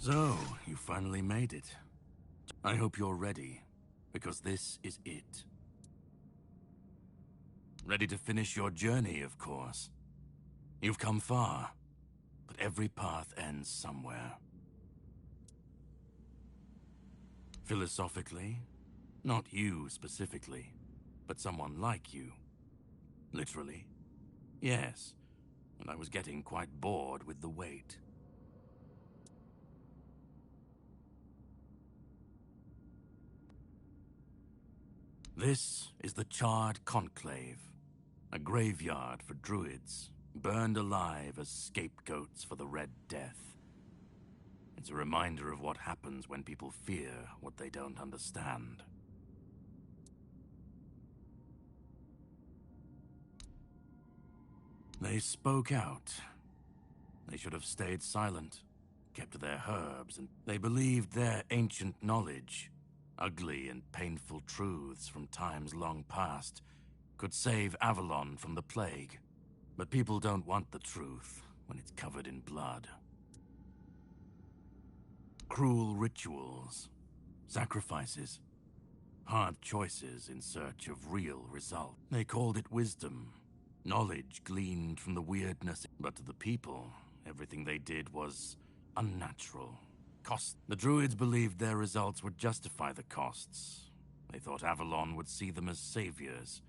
So, you finally made it. I hope you're ready, because this is it. Ready to finish your journey, of course. You've come far, but every path ends somewhere. Philosophically, not you specifically, but someone like you. Literally, yes, and I was getting quite bored with the wait. This is the Charred Conclave, a graveyard for druids, burned alive as scapegoats for the Red Death. It's a reminder of what happens when people fear what they don't understand. They spoke out. They should have stayed silent, kept their herbs, and they believed their ancient knowledge, ugly and painful truths from times long past, could save Avalon from the plague. But people don't want the truth when it's covered in blood. Cruel rituals, sacrifices, hard choices in search of real result. They called it wisdom, knowledge gleaned from the weirdness. But to the people, everything they did was unnatural. The druids believed their results would justify the costs. They thought Avalon would see them as saviors.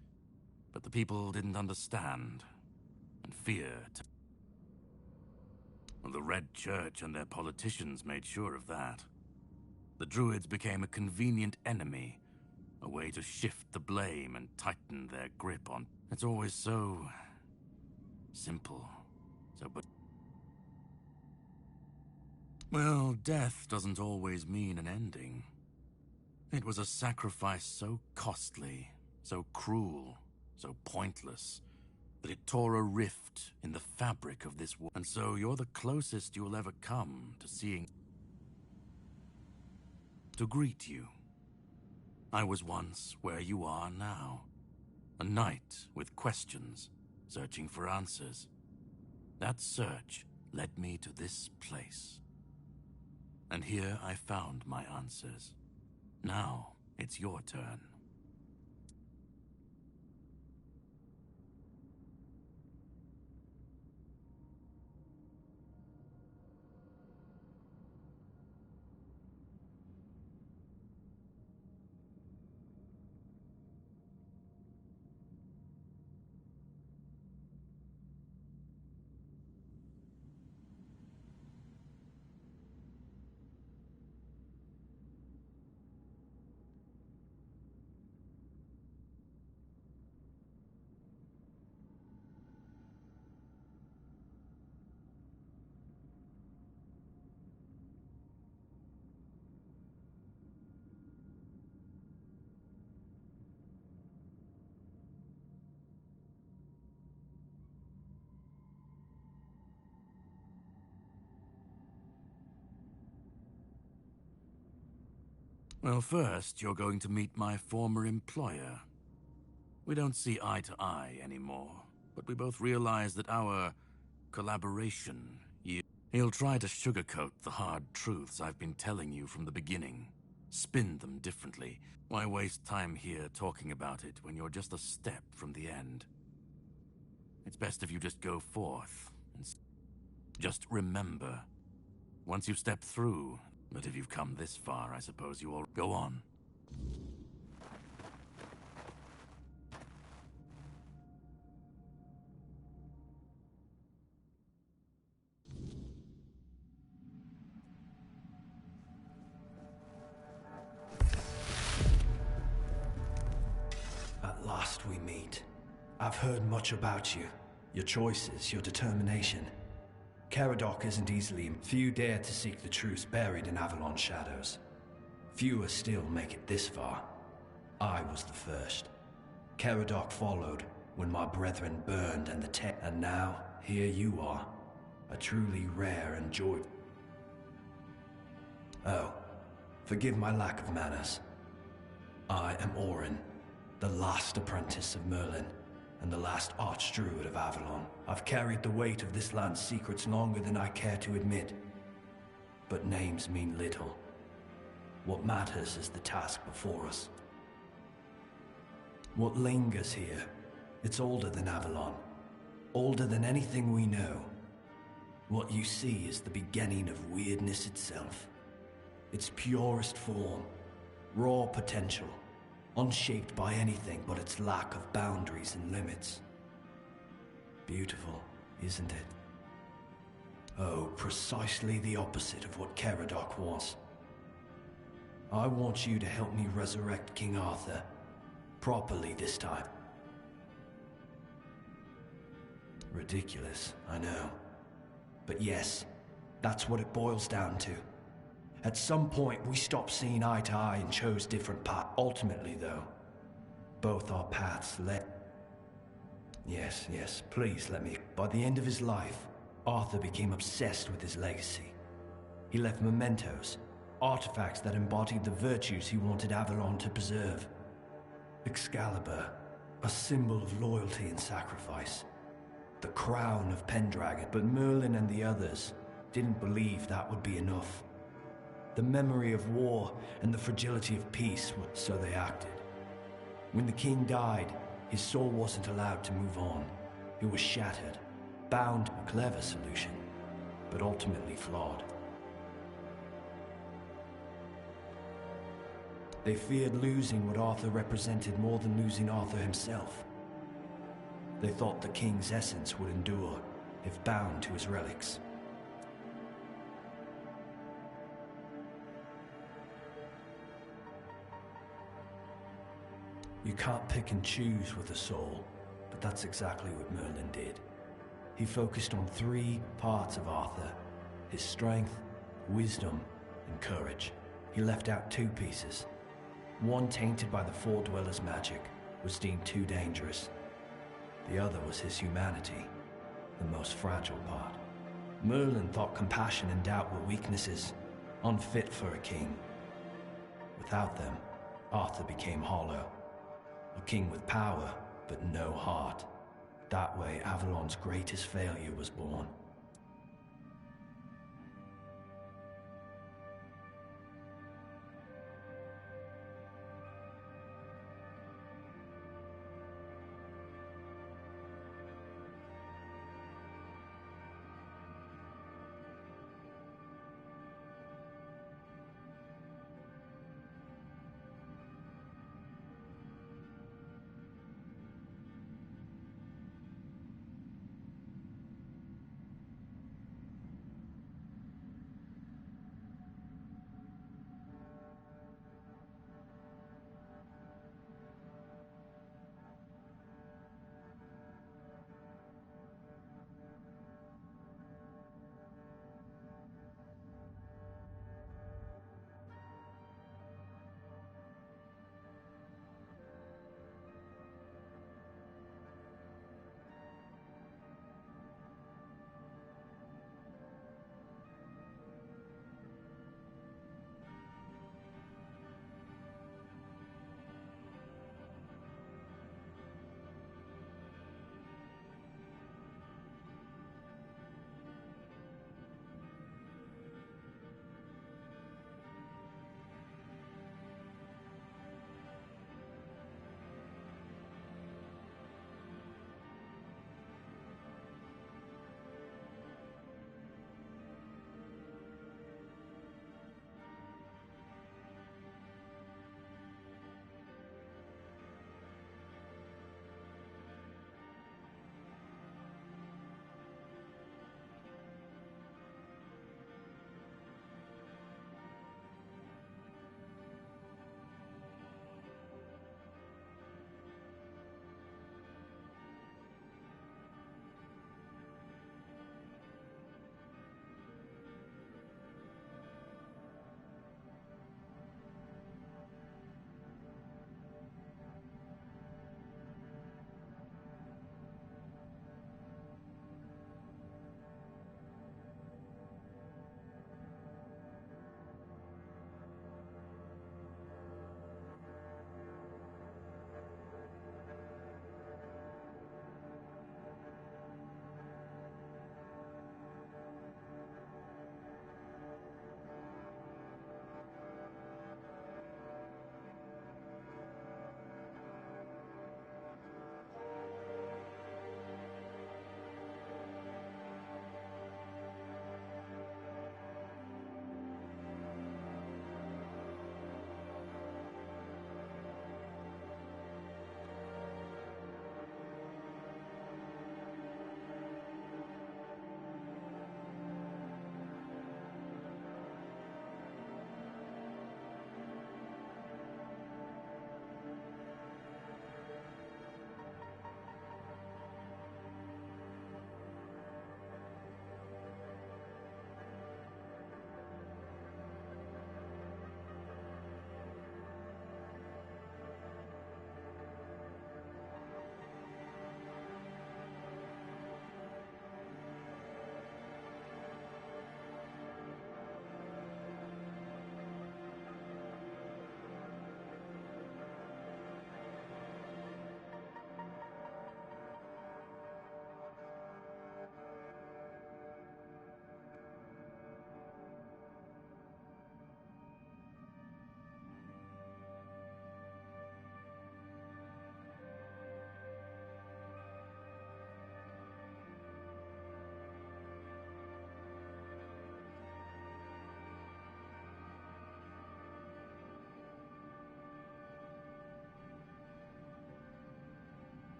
But the people didn't understand, and feared. Well, the Red Church and their politicians made sure of that. The druids became a convenient enemy, a way to shift the blame and tighten their grip on. It's always so simple, but well, death doesn't always mean an ending. It was a sacrifice so costly, so cruel, so pointless, that it tore a rift in the fabric of this world. And so you're the closest you'll ever come to seeing. To greet you. I was once where you are now. A knight with questions, searching for answers. That search led me to this place. And here I found my answers. Now it's your turn. Well, first, you're going to meet my former employer. We don't see eye to eye anymore, but we both realize that our collaboration... He'll try to sugarcoat the hard truths I've been telling you from the beginning. Spin them differently. Why waste time here talking about it when you're just a step from the end? It's best if you just go forth and just remember. Once you step through, but if you've come this far, I suppose you will go on. At last we meet. I've heard much about you. Your choices, your determination. Caradoc isn't easily. Few dare to seek the truths buried in Avalon's shadows. Fewer still make it this far. I was the first. Caradoc followed when my brethren burned and now, here you are. A truly rare and joy. Oh, forgive my lack of manners. I am Orin, the last apprentice of Merlin, and the last archdruid of Avalon. I've carried the weight of this land's secrets longer than I care to admit. But names mean little. What matters is the task before us. What lingers here, it's older than Avalon. Older than anything we know. What you see is the beginning of weirdness itself. Its purest form, raw potential, unshaped by anything but its lack of boundaries and limits. Beautiful, isn't it? Oh, precisely the opposite of what Caradoc was. I want you to help me resurrect King Arthur. Properly this time. Ridiculous, I know. But yes, that's what it boils down to. At some point, we stopped seeing eye to eye and chose different paths. Ultimately, though, both our paths led... Yes, please let me... By the end of his life, Arthur became obsessed with his legacy. He left mementos, artifacts that embodied the virtues he wanted Avalon to preserve. Excalibur, a symbol of loyalty and sacrifice. The crown of Pendragon, but Merlin and the others didn't believe that would be enough. The memory of war and the fragility of peace, so they acted. When the king died, his soul wasn't allowed to move on. It was shattered, bound, a clever solution, but ultimately flawed. They feared losing what Arthur represented more than losing Arthur himself. They thought the king's essence would endure if bound to his relics. You can't pick and choose with a soul, but that's exactly what Merlin did. He focused on 3 parts of Arthur: his strength, wisdom, and courage. He left out 2 pieces. One, tainted by the Four Dwellers' magic, was deemed too dangerous. The other was his humanity, the most fragile part. Merlin thought compassion and doubt were weaknesses, unfit for a king. Without them, Arthur became hollow. A king with power, but no heart. That way, Avalon's greatest failure was born.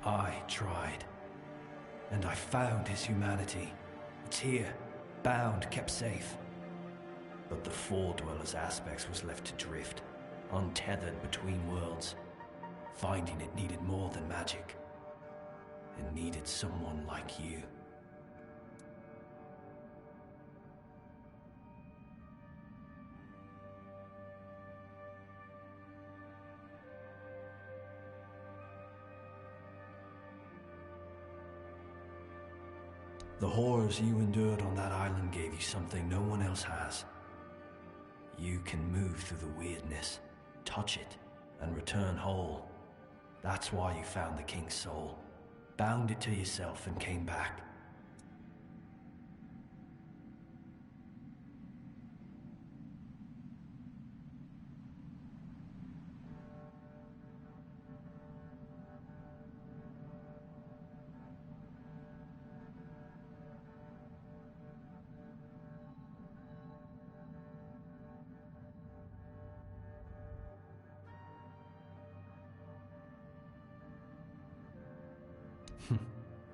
I tried. And I found his humanity. It's here, bound, kept safe. But the Four Dwellers aspects was left to drift, untethered between worlds. Finding it needed more than magic. It needed someone like you. The horrors you endured on that island gave you something no one else has. You can move through the weirdness, touch it, and return whole. That's why you found the King's soul, bound it to yourself and came back.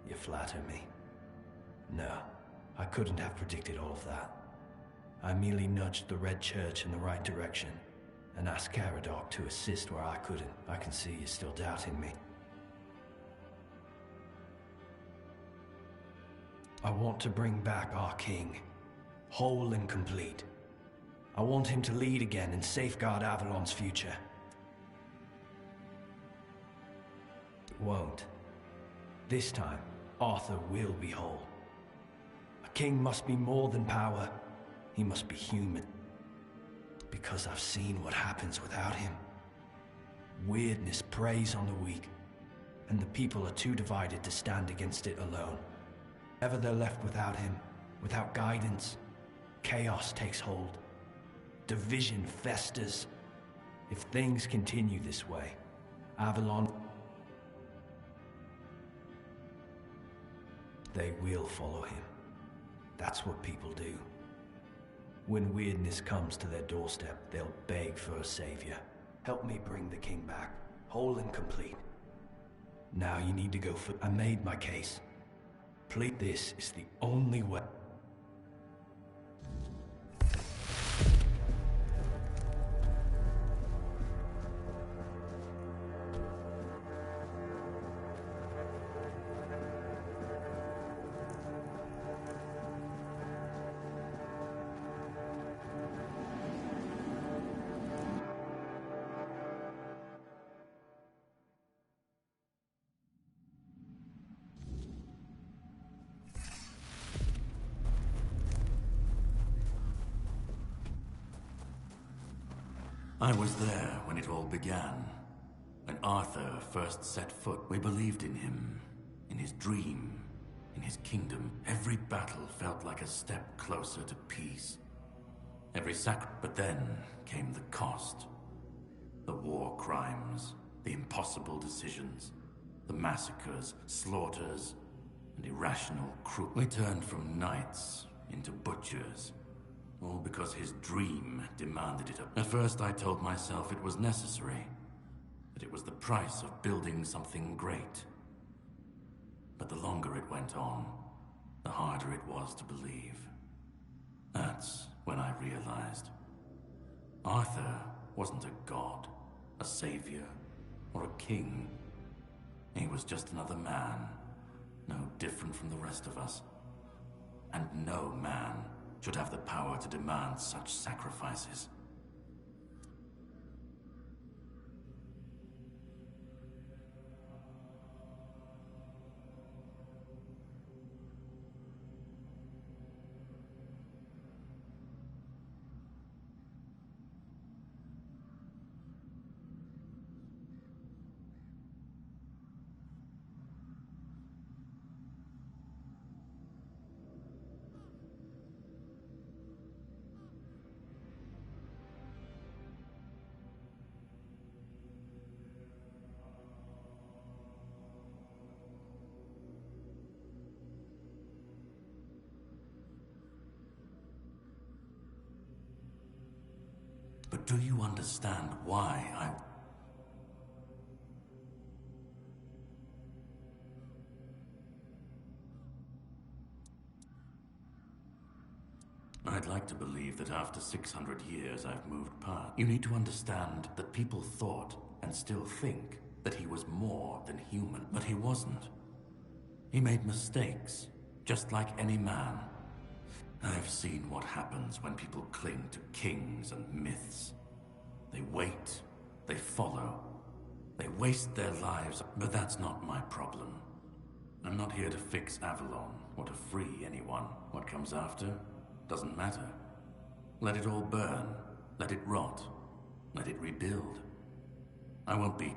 You flatter me. No, I couldn't have predicted all of that. I merely nudged the Red Church in the right direction and asked Caradoc to assist where I couldn't. I can see you're still doubting me. I want to bring back our king, whole and complete. I want him to lead again and safeguard Avalon's future. It won't. This time, Arthur will be whole. A king must be more than power. He must be human. Because I've seen what happens without him. Weirdness preys on the weak, and the people are too divided to stand against it alone. Ever they're left without him, without guidance, chaos takes hold. Division festers. If things continue this way, Avalon... They will follow him. That's what people do. When weirdness comes to their doorstep, they'll beg for a savior. Help me bring the king back, whole and complete. Now you need to go for... I made my case. Please, this is the only way. I was there when it all began. When Arthur first set foot, we believed in him, in his dream, in his kingdom. Every battle felt like a step closer to peace. But then came the cost. The war crimes, the impossible decisions, the massacres, slaughters, and irrational cruelty. We turned from knights into butchers. All because his dream demanded it. At first I told myself it was necessary, that it was the price of building something great. But the longer it went on, the harder it was to believe. That's when I realized Arthur wasn't a god, a savior, or a king. He was just another man, no different from the rest of us. And no man should have the power to demand such sacrifices. But do you understand why I'd like to believe that after 600 years I've moved past. You need to understand that people thought, and still think, that he was more than human. But he wasn't. He made mistakes, just like any man. I've seen what happens when people cling to kings and myths. They wait, they follow, they waste their lives, but that's not my problem. I'm not here to fix Avalon, or to free anyone. What comes after doesn't matter. Let it all burn, let it rot, let it rebuild. I won't be...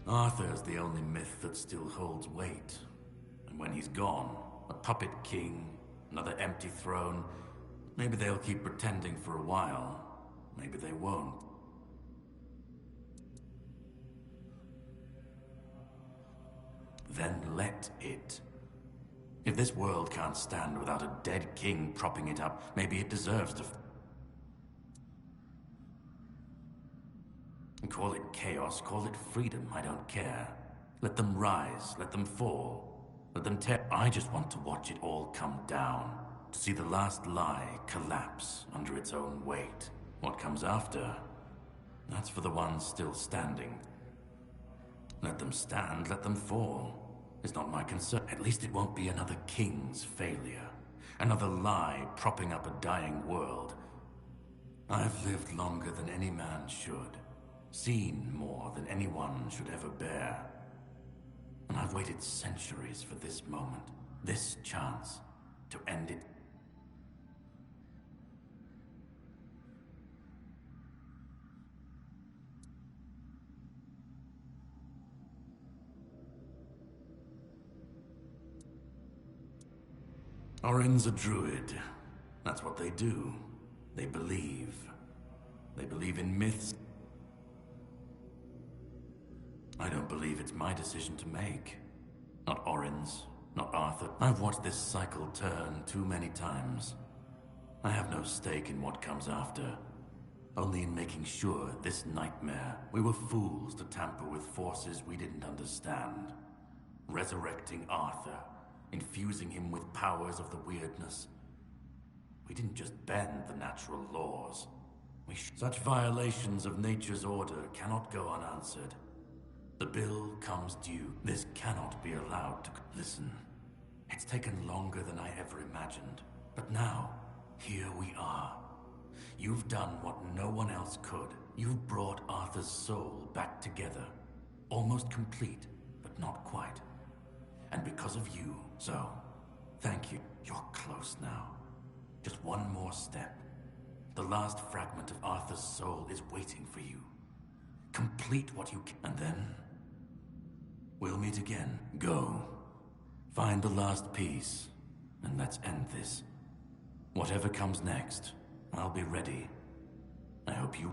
Arthur's the only myth that still holds weight. And when he's gone, a puppet king, another empty throne, maybe they'll keep pretending for a while. Maybe they won't. Then let it. If this world can't stand without a dead king propping it up, maybe it deserves to... Call it chaos, call it freedom, I don't care. Let them rise, let them fall, let them tear... I just want to watch it all come down, to see the last lie collapse under its own weight. What comes after, that's for the ones still standing. Let them stand, let them fall. It's not my concern. At least it won't be another king's failure. Another lie propping up a dying world. I've lived longer than any man should. Seen more than anyone should ever bear. And I've waited centuries for this moment, this chance, to end it. Orin's a druid. That's what they do. They believe. They believe in myths. I don't believe it's my decision to make. Not Orin's, not Arthur. I've watched this cycle turn too many times. I have no stake in what comes after. Only in making sure this nightmare, we were fools to tamper with forces we didn't understand. Resurrecting Arthur, infusing him with powers of the weirdness. We didn't just bend the natural laws. Such violations of nature's order cannot go unanswered. The bill comes due. This cannot be allowed to... Listen, it's taken longer than I ever imagined. But now, here we are. You've done what no one else could. You've brought Arthur's soul back together. Almost complete, but not quite. And because of you, so, thank you. You're close now. Just one more step. The last fragment of Arthur's soul is waiting for you. Complete what you can, and then... we'll meet again. Go. Find the last piece, and let's end this. Whatever comes next, I'll be ready. I hope you...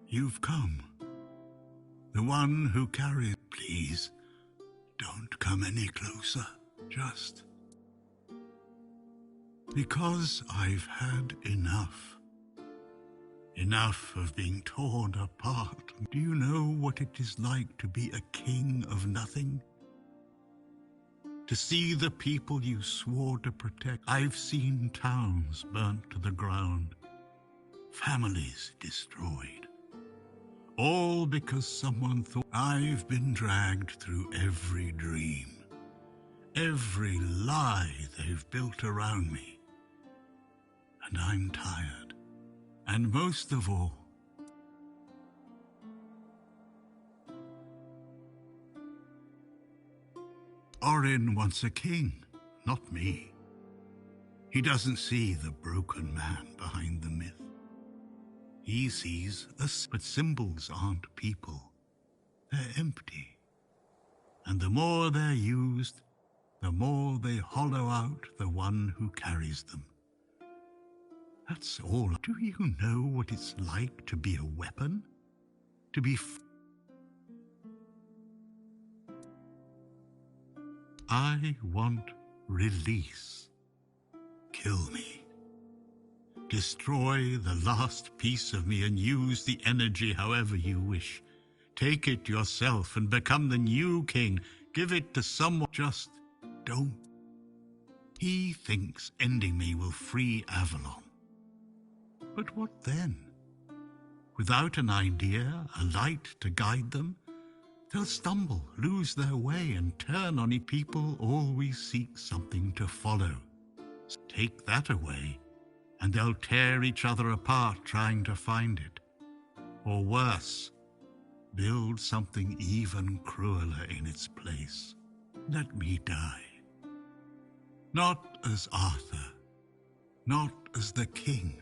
You've come. The one who carries... Please, don't come any closer. Just... because I've had enough. Enough of being torn apart. Do you know what it is like to be a king of nothing? To see the people you swore to protect. I've seen towns burnt to the ground. Families destroyed. All because someone thought. I've been dragged through every dream. every lie they've built around me. And I'm tired. And most of all, Orin wants a king, not me. He doesn't see the broken man behind the myth. He sees us, but symbols aren't people. They're empty. And the more they're used, the more they hollow out the one who carries them. That's all. Do you know what it's like to be a weapon? To be I want release. Kill me. Destroy the last piece of me and use the energy however you wish. Take it yourself and become the new king. Give it to someone. Just don't. He thinks ending me will free Avalon. But what then? Without an idea, a light to guide them, they'll stumble, lose their way, and turn on it. People always seek something to follow. Take that away, and they'll tear each other apart trying to find it. Or worse, build something even crueler in its place. Let me die. Not as Arthur, not as the king.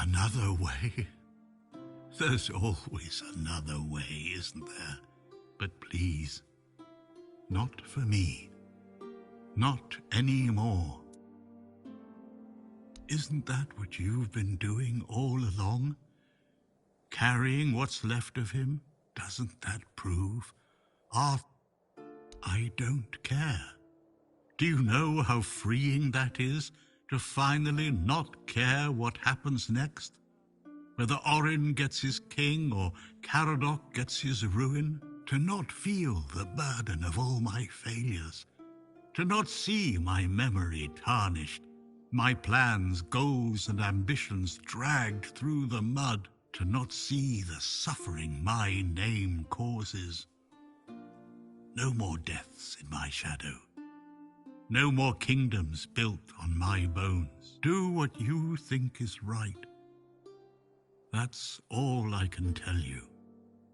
Another way? There's always another way, isn't there? But please, not for me. Not anymore. Isn't that what you've been doing all along? Carrying what's left of him? Doesn't that prove? I don't care. Do you know how freeing that is? To finally not care what happens next? Whether Orin gets his king or Caradoc gets his ruin? To not feel the burden of all my failures? To not see my memory tarnished, my plans, goals, and ambitions dragged through the mud? To not see the suffering my name causes? No more deaths in my shadow. No more kingdoms built on my bones. Do what you think is right. That's all I can tell you,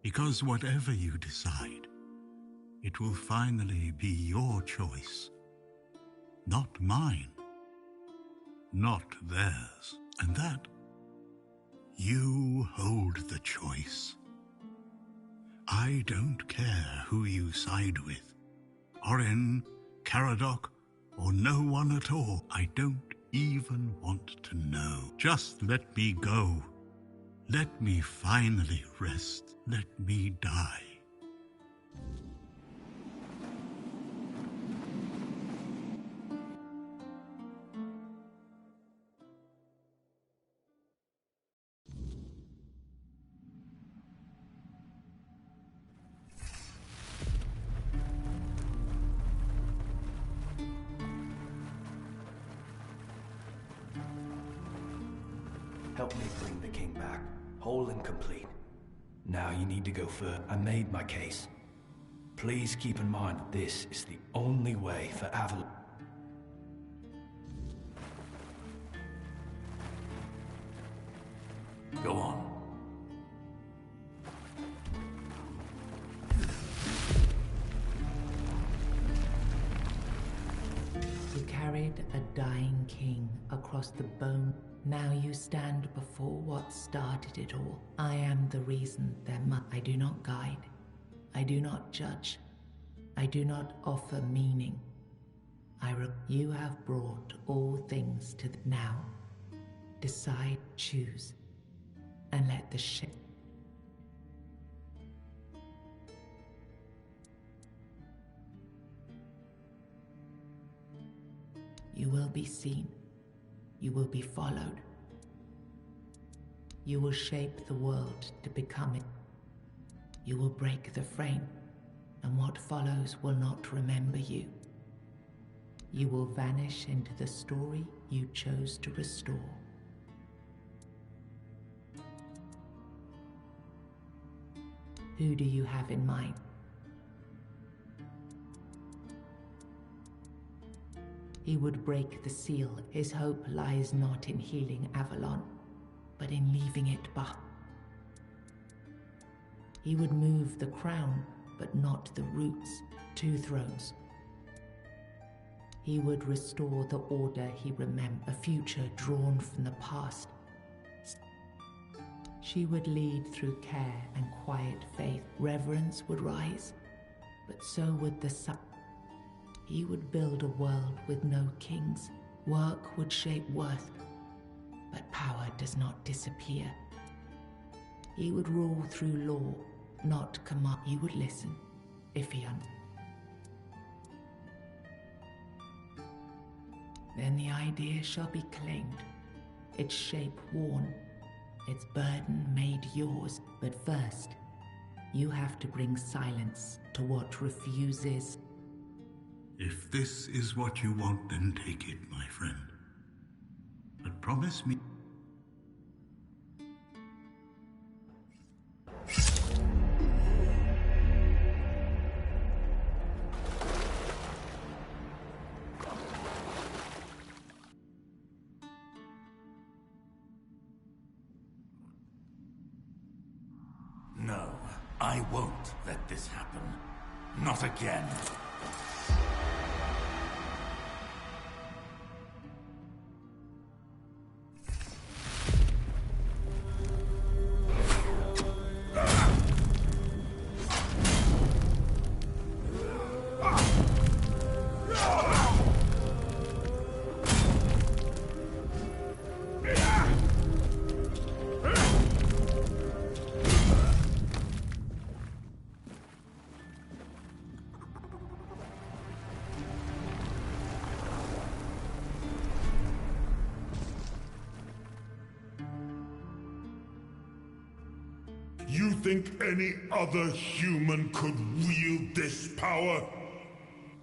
because whatever you decide, it will finally be your choice, not mine, not theirs. And that you hold the choice. I don't care who you side with, Orin, Caradoc, or no one at all. I don't even want to know. Just let me go. Let me finally rest. Let me die. Help me bring the king back, whole and complete. Now you need to go further. I made my case. Please keep in mind that this is the only way for Avalon. Go on. You carried a dying king across the bone. Now you stand before what started it all. I am the reason I do not guide. I do not judge. I do not offer meaning. You have brought all things to now. Decide, choose, and let the ship. You will be seen. You will be followed. You will shape the world to become it. You will break the frame, and what follows will not remember you. you will vanish into the story you chose to restore. Who do you have in mind? He would break the seal. His hope lies not in healing Avalon, but in leaving it behind. He would move the crown, but not the roots. 2 thrones. He would restore the order he remembered, a future drawn from the past. She would lead through care and quiet faith. Reverence would rise, but so would the sun. He would build a world with no kings. Work would shape worth, but power does not disappear. He would rule through law, not command. He would listen, if he understood. Then the idea shall be claimed, its shape worn, its burden made yours. But first, you have to bring silence to what refuses. If this is what you want, then take it, my friend. But promise me... No, I won't let this happen. Not again. You think any other human could wield this power?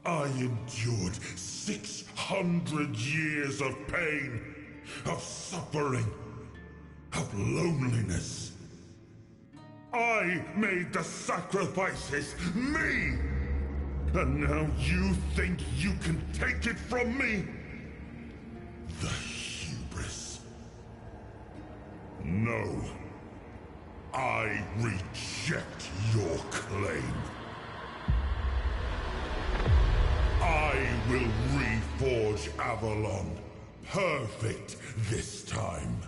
I endured 600 years of pain, of suffering, of loneliness. I made the sacrifices, me! And now you think you can take it from me? The hubris. No. I reject your claim. I will reforge Avalon. Perfect this time.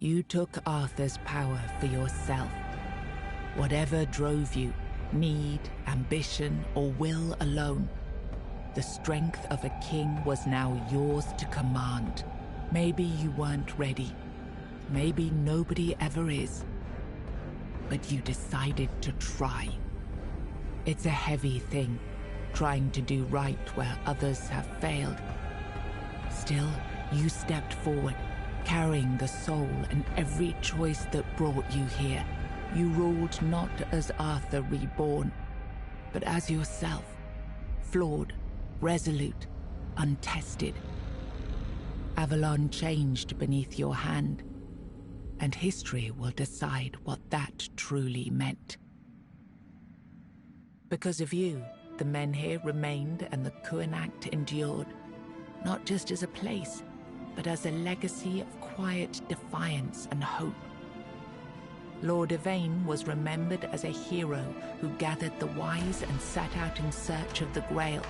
You took Arthur's power for yourself. Whatever drove you, need, ambition, or will alone, the strength of a king was now yours to command. Maybe you weren't ready. Maybe nobody ever is. But you decided to try. It's a heavy thing, trying to do right where others have failed. Still, you stepped forward, carrying the soul and every choice that brought you here. You ruled not as Arthur reborn, but as yourself, flawed, resolute, untested. Avalon changed beneath your hand, and history will decide what that truly meant. Because of you, the men here remained and the Kuanact endured, not just as a place, but as a legacy of quiet defiance and hope. Lord Yvain was remembered as a hero who gathered the wise and set out in search of the Grail,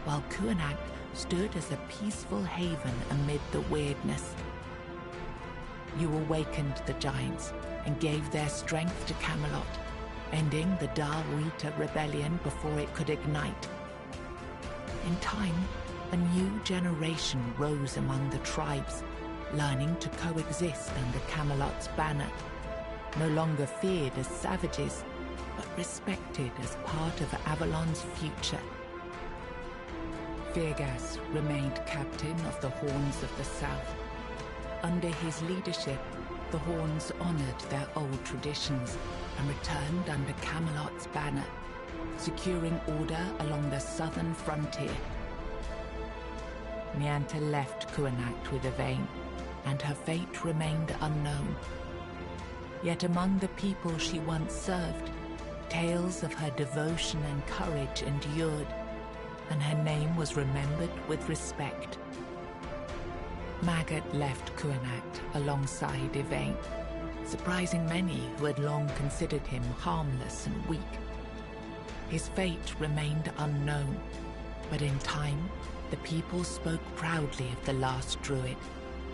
while Kuanag stood as a peaceful haven amid the weirdness. You awakened the giants and gave their strength to Camelot, ending the Dal Rita rebellion before it could ignite. In time, a new generation rose among the tribes, learning to coexist under Camelot's banner, no longer feared as savages, but respected as part of Avalon's future. Firgas remained captain of the Horns of the South. Under his leadership, the Horns honored their old traditions and returned under Camelot's banner, securing order along the southern frontier. Nianta left Kuanag with Yvain, and her fate remained unknown. Yet among the people she once served, tales of her devotion and courage endured, and her name was remembered with respect. Magat left Kuanag alongside Yvain, surprising many who had long considered him harmless and weak. His fate remained unknown, but in time, the people spoke proudly of the last druid,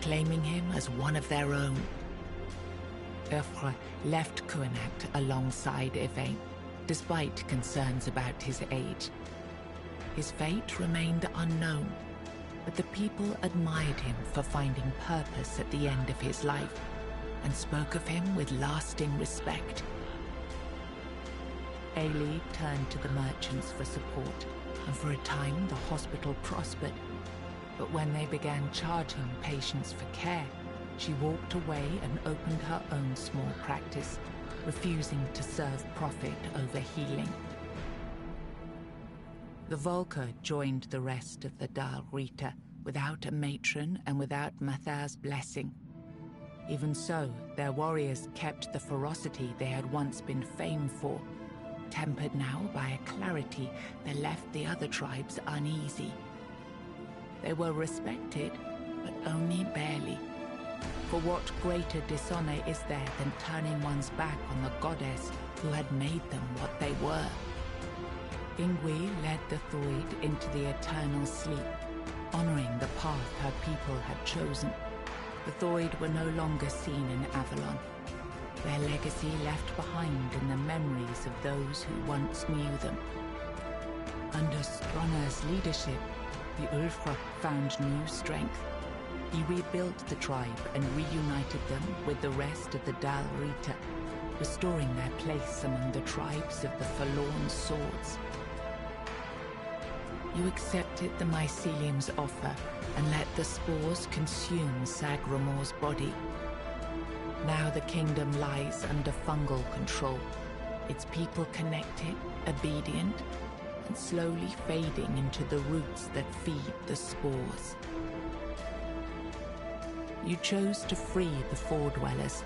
claiming him as one of their own. Urfre left Kuanag alongside Yvain, despite concerns about his age. His fate remained unknown, but the people admired him for finding purpose at the end of his life, and spoke of him with lasting respect. Ailey turned to the merchants for support, and for a time the hospital prospered. But when they began charging patients for care, she walked away and opened her own small practice, refusing to serve profit over healing. The Volker joined the rest of the Dal Rita without a matron and without Mathar's blessing. Even so, their warriors kept the ferocity they had once been famed for, tempered now by a clarity that left the other tribes uneasy. They were respected, but only barely. For what greater dishonor is there than turning one's back on the goddess who had made them what they were? Ingui led the Thoid into the eternal sleep, honoring the path her people had chosen. The Thoid were no longer seen in Avalon, their legacy left behind in the memories of those who once knew them. Under Stronar's leadership, the Ulfra found new strength. He rebuilt the tribe and reunited them with the rest of the Dal Rita, restoring their place among the tribes of the Forlorn Swords. You accepted the mycelium's offer and let the spores consume Sagramor's body. Now the kingdom lies under fungal control, its people connected, obedient, and slowly fading into the roots that feed the spores. You chose to free the Four-Dwellers,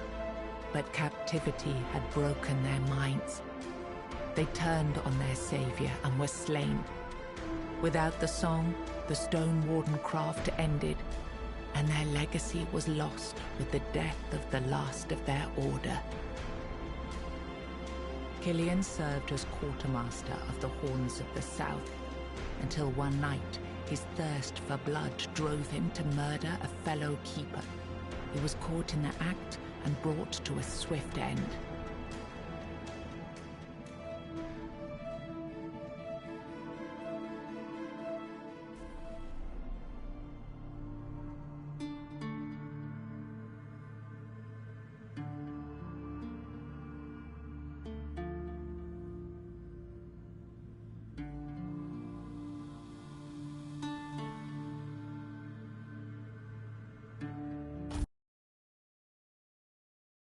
but captivity had broken their minds. They turned on their savior and were slain. Without the song, the Stone Warden craft ended, and their legacy was lost with the death of the last of their order. Killian served as quartermaster of the Horns of the South, until one night his thirst for blood drove him to murder a fellow keeper. He was caught in the act and brought to a swift end.